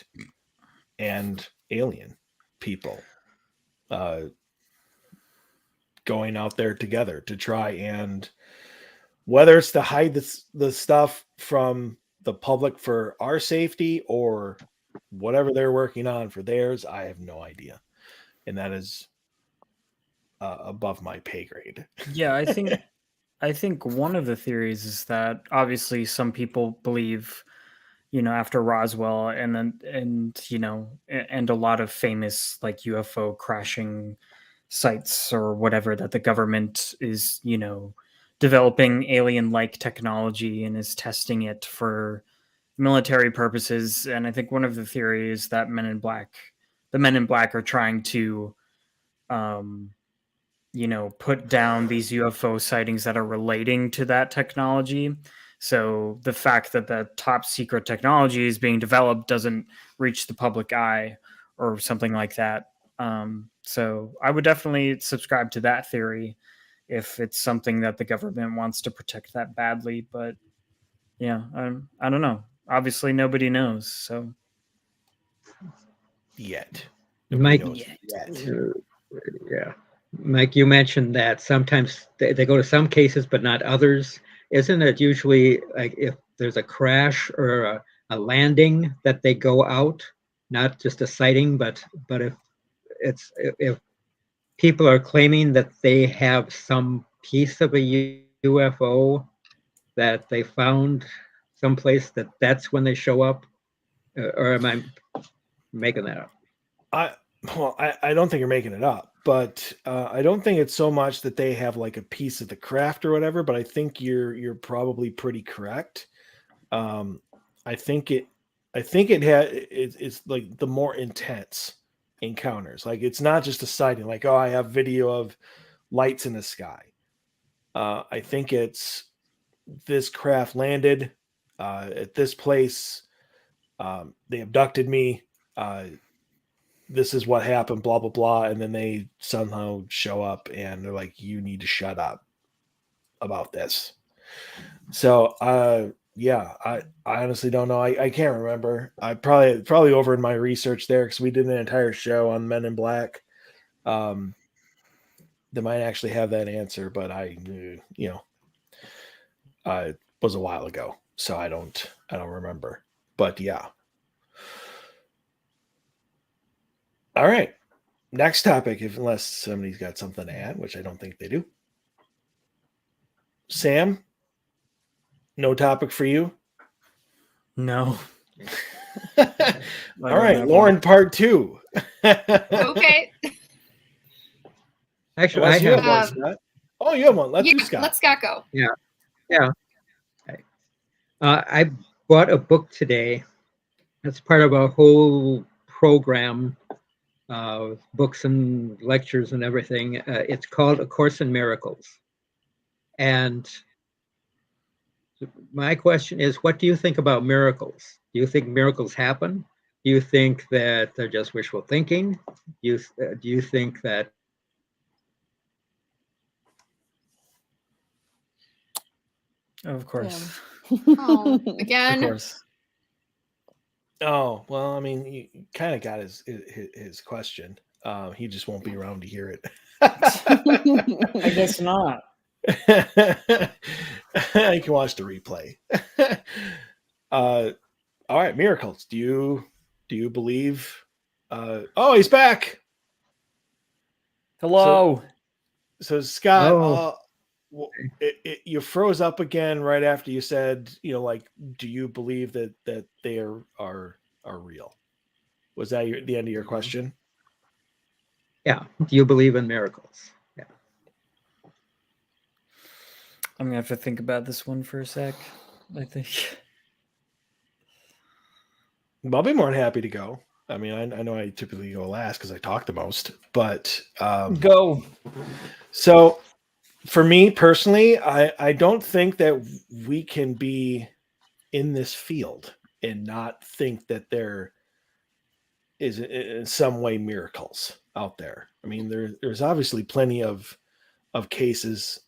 alien people going out there together to try and, whether it's to hide the stuff from the public for our safety or whatever they're working on for theirs, I have no idea. And that is above my pay grade. Yeah, I think one of the theories is that obviously some people believe, after Roswell and a lot of famous like UFO crashing sites or whatever, that the government is, developing alien-like technology and is testing it for military purposes. And I think one of the theories is that the Men in Black are trying to put down these UFO sightings that are relating to that technology. So the fact that the top secret technology is being developed doesn't reach the public eye or something like that. So I would definitely subscribe to that theory if it's something that the government wants to protect that badly. But yeah, I don't know. Obviously, nobody knows. So Yet. Mike, Nobody knows yet. yeah, Mike, you mentioned that sometimes they go to some cases, but not others. Isn't it usually like if there's a crash or a landing that they go out, not just a sighting, but if people are claiming that they have some piece of a UFO that they found someplace, that's when they show up, or am I making that up? I don't think you're making it up, but I don't think it's so much that they have like a piece of the craft or whatever. But I think you're probably pretty correct. I think it's like the more intense encounters. Like it's not just a sighting. Like, oh, I have video of lights in the sky. I think it's this craft landed at this place. They abducted me. This is what happened, blah, blah, blah. And then they somehow show up and they're like, you need to shut up about this. So, yeah, I honestly don't know. I can't remember. I probably over in my research there, because we did an entire show on Men in Black. They might actually have that answer, but it was a while ago, so I don't remember. But yeah. All right. Next topic, unless somebody's got something to add, which I don't think they do. Sam, no topic for you? no. All right, Lauren, part 2. Okay. Actually, Unless I you have have one, Um, Scott. Oh, you have one. Let's do Yeah, Scott. let Scott go. Yeah. Okay. I bought a book today. It's part of a whole program of books and lectures and everything. It's called A Course in Miracles. And my question is, what do you think about miracles? Do you think miracles happen? Do you think that they're just wishful thinking? Do you think that Of course. Oh, Of again. course. Oh, well, I mean, you kind of got his question. He just won't be around to hear it. I guess not. You can watch the replay. All right, miracles. Do you believe? Oh, he's back. Hello. So Scott, Oh. you froze up again right after you said, like, do you believe that they are real? Was that the end of your question? yeah, do you believe in miracles? Yeah. I'm gonna have to think about this one for a sec. I think. I'll be more than happy to go. I mean, I know I typically go last because I talk the most, but Go. So for me personally, I don't think that we can be in this field and not think that there is in some way miracles out there. I mean, there's obviously plenty of cases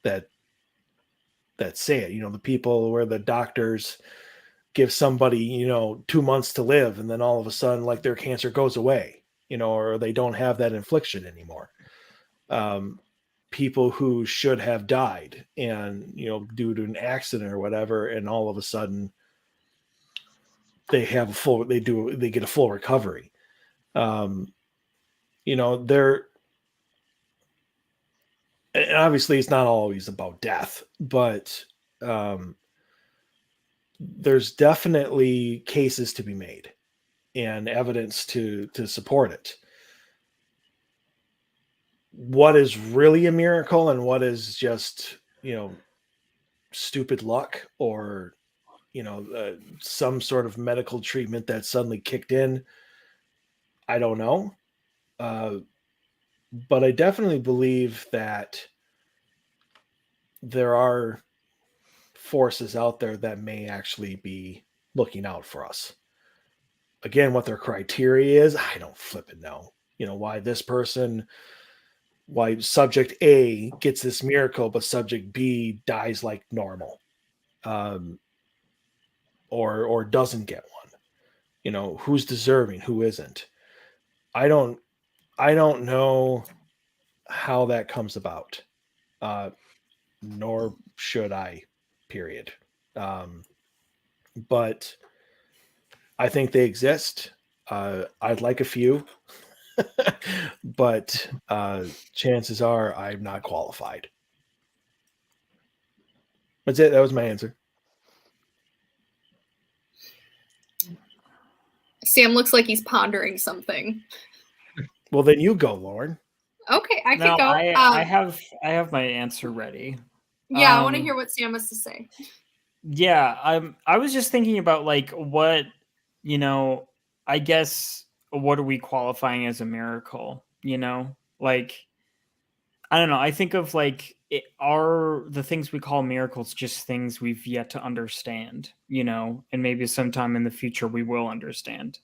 that say it. The people where the doctors give somebody 2 months to live, and then all of a sudden, like, their cancer goes away, or they don't have that infliction anymore. People who should have died and due to an accident or whatever, and all of a sudden they get a full recovery. They're, and obviously it's not always about death, but there's definitely cases to be made and evidence to support it. What is really a miracle and what is just stupid luck, or some sort of medical treatment that suddenly kicked in, I don't know. But I definitely believe that there are forces out there that may actually be looking out for us. Again, what their criteria is, I don't flipping know. Why subject A gets this miracle, but subject B dies like normal, or doesn't get one. Who's deserving, who isn't. I don't know how that comes about, nor should I, period. But I think they exist. I'd like a few, but chances are I'm not qualified. That's it. That was my answer. Sam looks like he's pondering something. Well, then you go, Lauren. Okay, I No, can go. I have my answer ready. Yeah, I want to hear what Sam has to say. Yeah, I was just thinking about, like, what, I guess, what are we qualifying as a miracle? Like, I don't know. I think of, like, are the things we call miracles just things we've yet to understand, and maybe sometime in the future we will understand.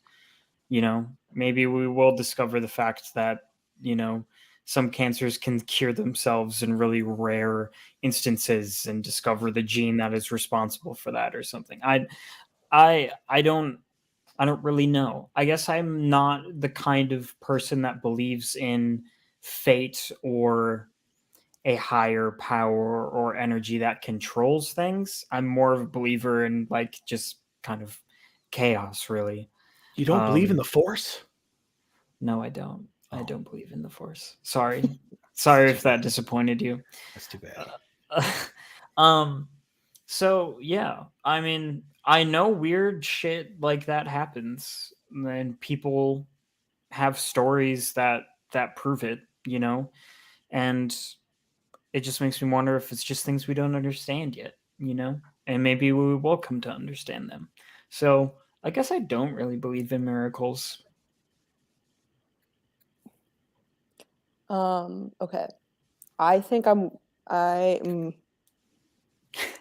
Maybe we will discover the fact that, some cancers can cure themselves in really rare instances and discover the gene that is responsible for that or something. I don't really know. I guess I'm not the kind of person that believes in fate or a higher power or energy that controls things. I'm more of a believer in, like, just kind of chaos, really. You don't believe in the Force? No, I don't. I Oh. don't believe in the Force. Sorry. Sorry if that disappointed you. That's too bad. So yeah, I mean, I know weird shit like that happens, and people have stories that prove it, you know, and it just makes me wonder if it's just things we don't understand yet, you know, and maybe we will come to understand them. So I guess I don't really believe in miracles. Okay. I think I mm,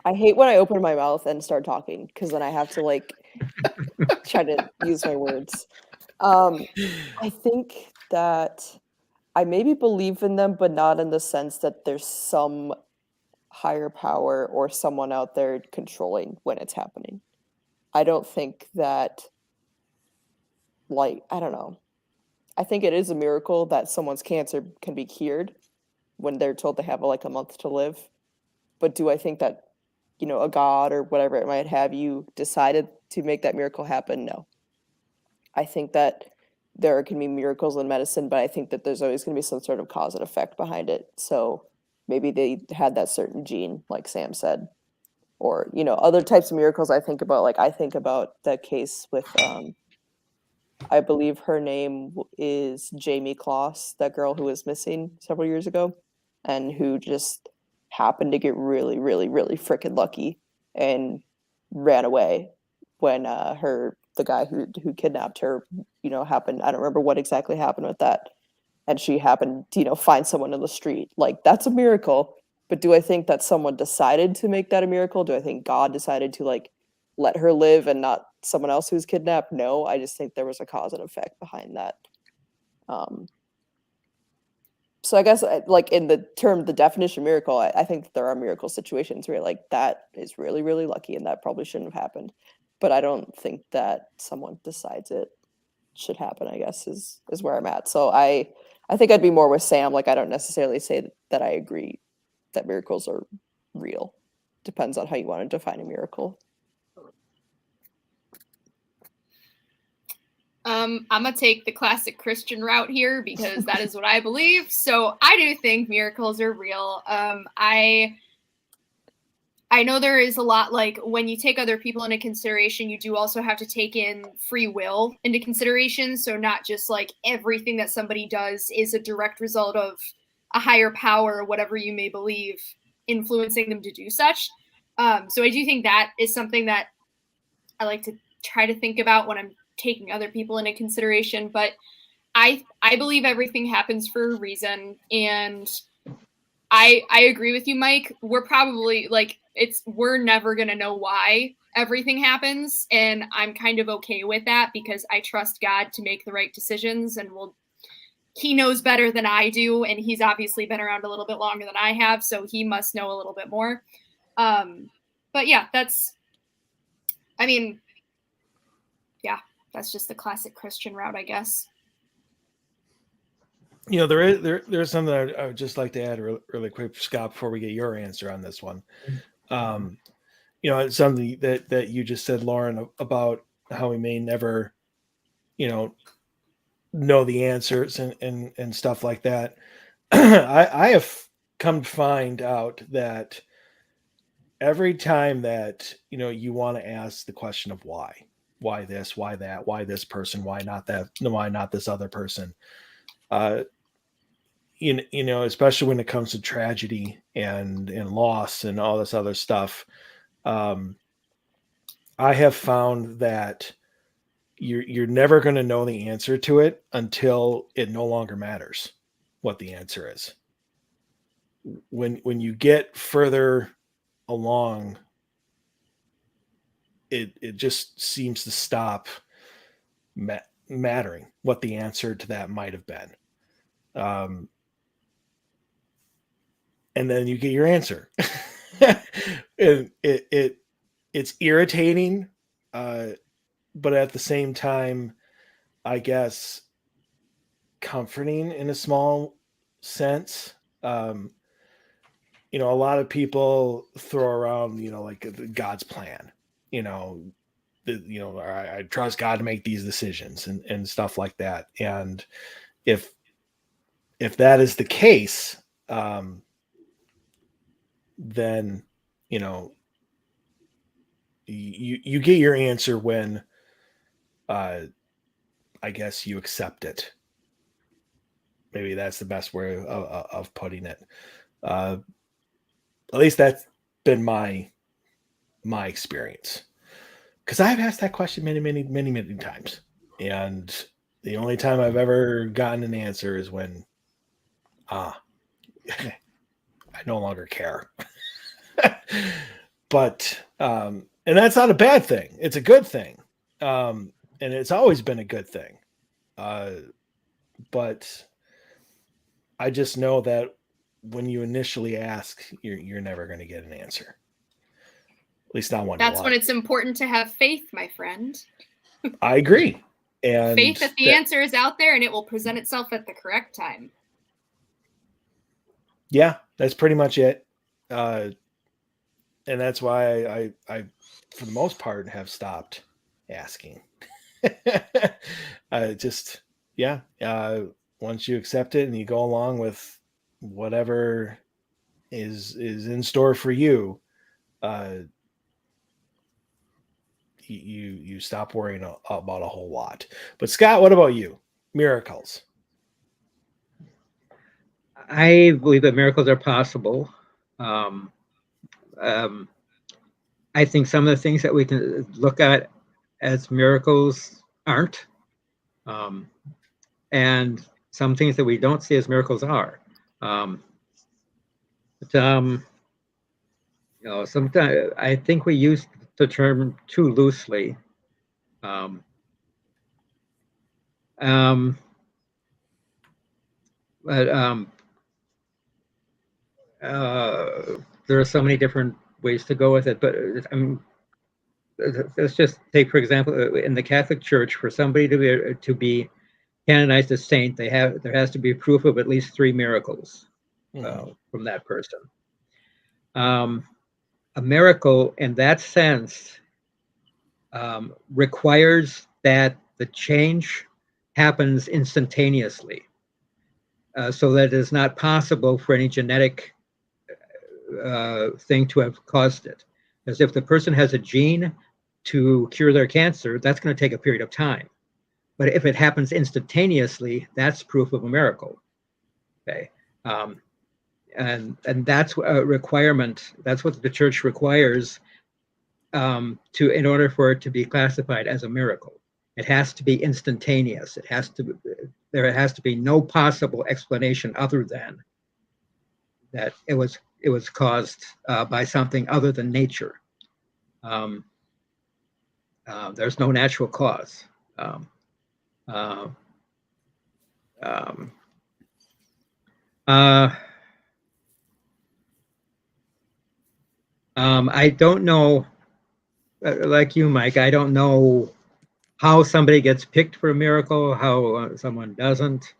I hate when I open my mouth and start talking because then I have to like try to use my words. I think that I maybe believe in them, but not in the sense that there's some higher power or someone out there controlling when it's happening. I don't think that, like, I don't know. I think it is a miracle that someone's cancer can be cured when they're told they have like a month to live. But do I think that, a god or whatever it might have you decided to make that miracle happen? No. I think that there can be miracles in medicine, but I think that there's always going to be some sort of cause and effect behind it. So maybe they had that certain gene, like Sam said, or other types of miracles. I think about the case with I believe her name is Jamie Kloss, that girl who was missing several years ago, and who just happened to get really, really, really freaking lucky and ran away when the guy who kidnapped her, happened. I don't remember what exactly happened with that, and she happened to find someone in the street. Like, that's a miracle. But do I think that someone decided to make that a miracle? Do I think God decided to like let her live and not someone else who's kidnapped? No, I just think there was a cause and effect behind that. So I guess like in the definition of miracle, I think that there are miracle situations where like that is really, really lucky and that probably shouldn't have happened. But I don't think that someone decides it should happen, I guess, is where I'm at. So I think I'd be more with Sam. Like, I don't necessarily say that I agree that miracles are real. Depends on how you want to define a miracle. I'm gonna take the classic Christian route here because that is what I believe. So I do think miracles are real. I know there is a lot, like, when you take other people into consideration, you do also have to take in free will into consideration. So not just like everything that somebody does is a direct result of a higher power or whatever you may believe influencing them to do such. So I do think that is something that I like to try to think about when I'm taking other people into consideration. But I believe everything happens for a reason, and I agree with you, Mike. We're probably like we're never gonna know why everything happens, and I'm kind of okay with that because I trust God to make the right decisions, and he knows better than I do, and he's obviously been around a little bit longer than I have, so he must know a little bit more. But yeah, that's just the classic Christian route, I guess. There's something I would just like to add really quick, Scott, before we get your answer on this one. It's something that you just said, Lauren, about how we may never, know the answers and stuff like that. I have come to find out that every time that, you want to ask the question of why this, why that, why this person, why not that, why not this other person, especially when it comes to tragedy and loss and all this other stuff, I have found that you're never going to know the answer to it until it no longer matters what the answer is. When you get further along, it just seems to stop mattering what the answer to that might have been. And then you get your answer. And it's irritating, but at the same time, I guess comforting in a small sense. A lot of people throw around, like God's plan, I trust God to make these decisions and stuff like that. And if that is the case, then, you get your answer when, I guess, you accept it. Maybe that's the best way of putting it. At least that's been my experience. Because I've asked that question many times, and the only time I've ever gotten an answer is when, I no longer care. But and that's not a bad thing. It's a good thing, and it's always been a good thing. But I just know that when you initially ask, you're never going to get an answer. At least not one. That's when it's important to have faith, my friend. I agree. And faith that the answer is out there and it will present itself at the correct time. Yeah, that's pretty much it. And that's why I, for the most part, have stopped asking. Once you accept it and you go along with whatever is in store for you, you stop worrying about a whole lot. But Scott, what about you? Miracles. I believe that miracles are possible. I think some of the things that we can look at as miracles aren't, and some things that we don't see as miracles are. Sometimes I think we use the term too loosely. There are so many different ways to go with it, but let's just take, for example, in the Catholic Church, for somebody to be canonized as saint, there has to be proof of at least 3 miracles from that person. A miracle, in that sense, requires that the change happens instantaneously, so that it is not possible for any genetic thing to have caused it. As if the person has a gene to cure their cancer, that's going to take a period of time. But if it happens instantaneously, that's proof of a miracle. Okay, and that's a requirement. That's what the church requires in order for it to be classified as a miracle. It has to be instantaneous. There has to be no possible explanation other than that it was caused by something other than nature. There's no natural cause. I don't know, like you, Mike, I don't know how somebody gets picked for a miracle, how someone doesn't.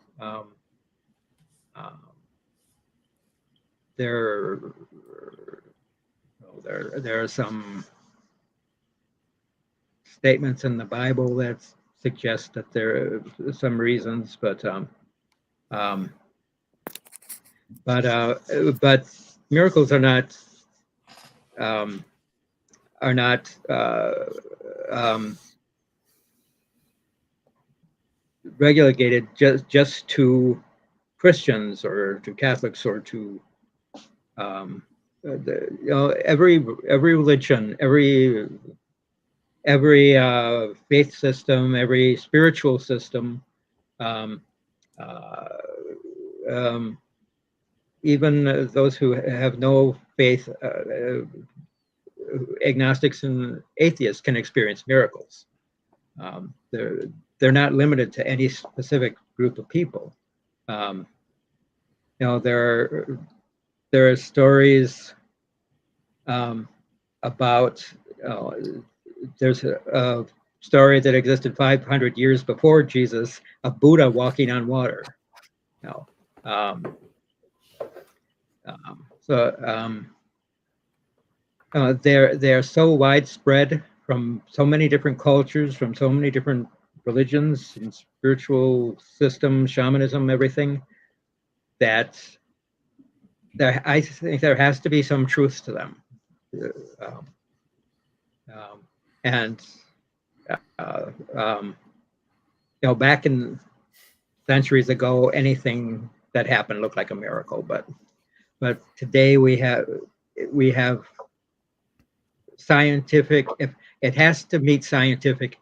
There are some statements in the Bible that suggest that there are some reasons, but miracles are not relegated just to Christians or to Catholics or to every religion, every faith system, every spiritual system, even those who have no faith, agnostics and atheists can experience miracles. They're not limited to any specific group of people. There are stories about. There's a story that existed 500 years before Jesus, of Buddha walking on water. They're so widespread from so many different cultures, from so many different religions and spiritual systems, shamanism, everything, that I think there has to be some truth to them. And back in centuries ago, anything that happened looked like a miracle. But today we have scientific. If it has to meet scientific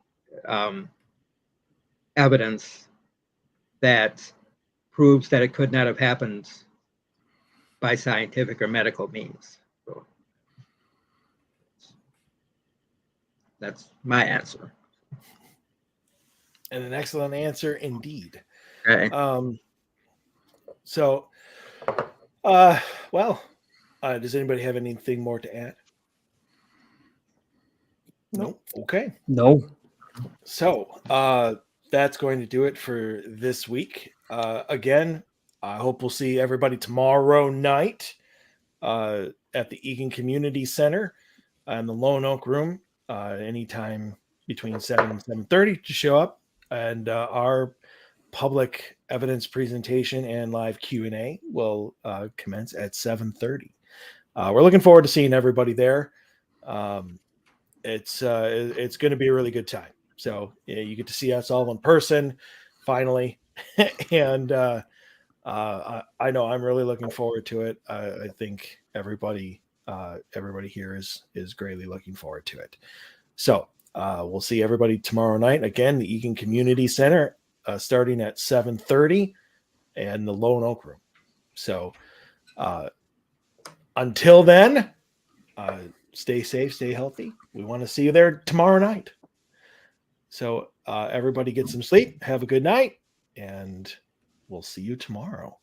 evidence that proves that it could not have happened by scientific or medical means. So that's my answer. And an excellent answer indeed. Okay. So, does anybody have anything more to add? Nope. No. Okay. No. So, that's going to do it for this week. Again, I hope we'll see everybody tomorrow night at the Egan Community Center in the Lone Oak Room, anytime between 7 and 7:30 to show up. And our public evidence presentation and live Q&A will commence at 7:30. We're looking forward to seeing everybody there. It's going to be a really good time. So you get to see us all in person finally. And I know I'm really looking forward to it. I think everybody here is greatly looking forward to it. So we'll see everybody tomorrow night. Again, the Egan Community Center, starting at 7:30 and the Lone Oak Room. So until then, stay safe, stay healthy. We want to see you there tomorrow night. So everybody get some sleep. Have a good night, and we'll see you tomorrow.